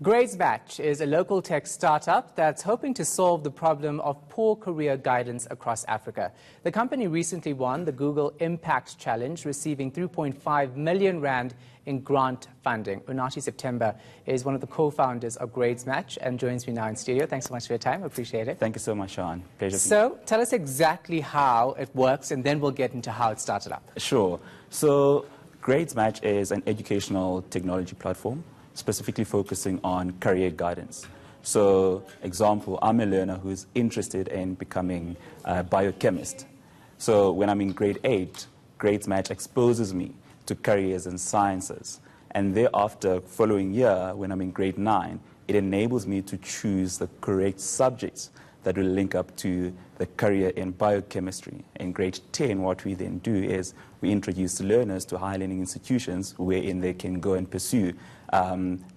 Gradesmatch is a local tech startup that's hoping to solve the problem of poor career guidance across Africa. The company recently won the Google Impact Challenge, receiving 3.5 million rand in grant funding. Unathi September is one of the co-founders of Gradesmatch and joins me now in studio. Thanks so much for your time. I appreciate it. Thank you so much, Sean. Pleasure. So tell us exactly how it works, and then we'll get into how it started up. Sure. So Gradesmatch is an educational technology platform specifically focusing on career guidance. So, example, I'm a learner who's interested in becoming a biochemist. So when I'm in grade 8, Gradesmatch exposes me to careers in sciences. And thereafter, following year, when I'm in grade 9, it enables me to choose the correct subjects that will link up to the career in biochemistry. In grade 10, what we then do is we introduce learners to higher learning institutions wherein they can go and pursue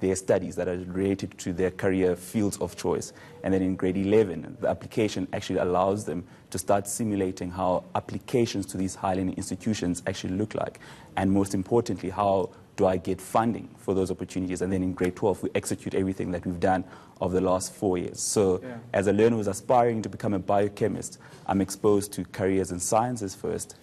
their studies that are related to their career fields of choice. And then in grade 11, the application actually allows them to start simulating how applications to these higher learning institutions actually look like. And most importantly, how do I get funding for those opportunities? And then in grade 12, we execute everything that we've done over the last 4 years. So as a learner who's aspiring to become a biochemist, I'm exposed to careers in sciences first.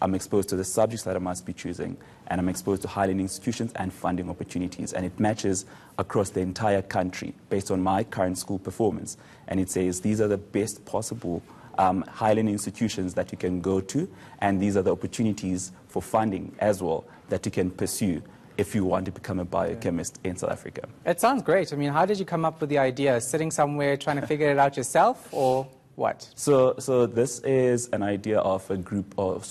I'm exposed to the subjects that I must be choosing, and I'm exposed to higher learning institutions and funding opportunities. And it matches across the entire country based on my current school performance. And it says these are the best possible higher learning institutions that you can go to, and these are the opportunities for funding as well that you can pursue if you want to become a biochemist in South Africa. It sounds great. I mean, how did you come up with the idea? Sitting somewhere trying to figure it out yourself, or what? So this is an idea of a group of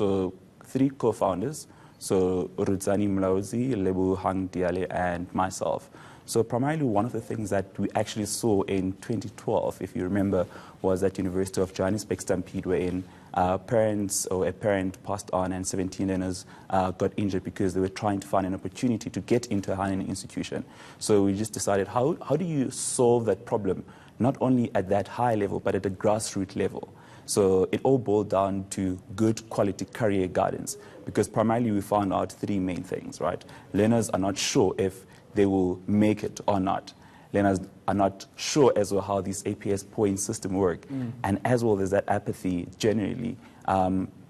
3 co-founders, so Rudzani Mlauzi, Lebuhang Diale, and myself. So primarily one of the things that we actually saw in 2012, if you remember, was at University of Johannesburg Stampede, wherein a parent passed on and 17 learners got injured because they were trying to find an opportunity to get into a higher learning institution. So we just decided, how do you solve that problem, not only at that high level, but at a grassroots level? So it all boiled down to good quality career guidance, because primarily we found out 3 main things, right? Learners are not sure if they will make it or not. Learners are not sure as well how these APS point system work. And as well, there's that apathy generally,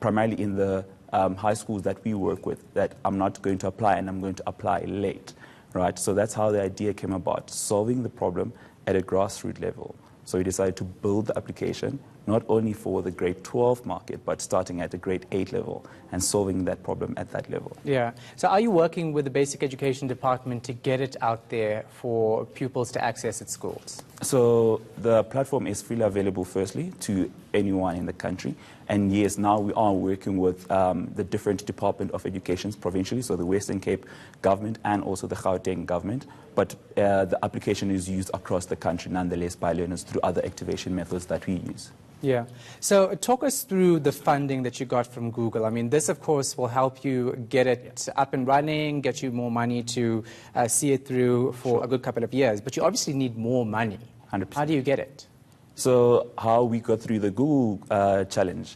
primarily in the high schools that we work with, that I'm not going to apply and I'm going to apply late, right? So that's how the idea came about, solving the problem at a grassroots level. So we decided to build the application, not only for the grade 12 market, but starting at the grade 8 level and solving that problem at that level. Yeah. So are you working with the basic education department to get it out there for pupils to access at schools? So the platform is freely available, firstly, to anyone in the country. And yes, now we are working with the different Department of Education provincially, so the Western Cape government and also the Gauteng government. But the application is used across the country, nonetheless, by learners through other activation methods that we use. Yeah. So talk us through the funding that you got from Google. I mean, this, of course, will help you get it up and running, get you more money to see it through for a good couple of years. But you obviously need more money. 100%. How do you get it? So how we got through the Google challenge.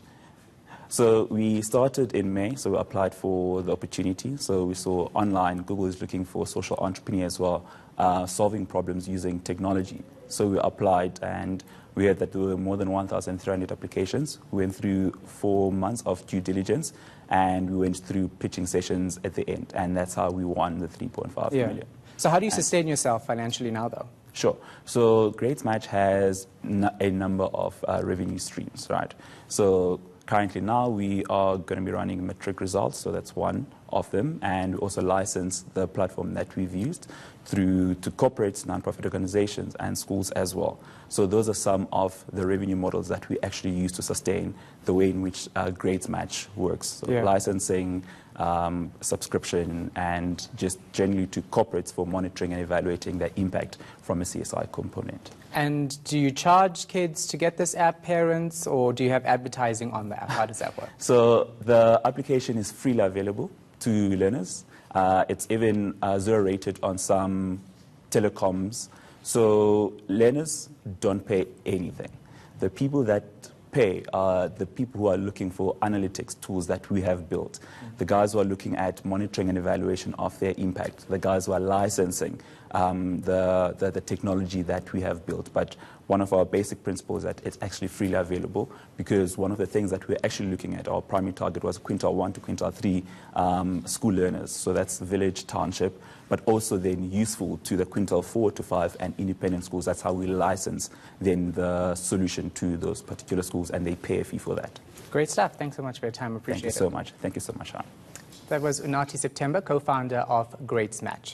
So we started in May, so we applied for the opportunity. So we saw online, Google is looking for social entrepreneurs who are solving problems using technology. So we applied, and we heard that there were more than 1,300 applications. We went through 4 months of due diligence, and we went through pitching sessions at the end. And that's how we won the 3.5 million. So how do you sustain yourself financially now, though? Sure. So Gradesmatch has a number of revenue streams, right? So currently now we are going to be running matric results, so that's one of them, and we also license the platform that we've used through to corporates, non-profit organizations, and schools as well. So those are some of the revenue models that we actually use to sustain the way in which Gradesmatch works. So licensing, subscription, and just generally to corporates for monitoring and evaluating their impact from a CSI component. And do you charge kids to get this app, parents, or do you have advertising on the app? How does that work? So the application is freely available to learners. It's even 0 rated on some telecoms. So learners don't pay anything. The people that pay are the people who are looking for analytics tools that we have built. The guys who are looking at monitoring and evaluation of their impact. The guys who are licensing the technology that we have built. But one of our basic principles is that it's actually freely available, because one of the things that we're actually looking at, our primary target was quintile 1 to quintile 3 school learners. So that's village, township, but also then useful to the quintile 4 to 5 and independent schools. That's how we license then the solution to those particular schools, and they pay a fee for that. Great stuff. Thanks so much for your time. Appreciate it. Thank you so much. Thank you so much, Han. That was Unathi September, co-founder of Gradesmatch.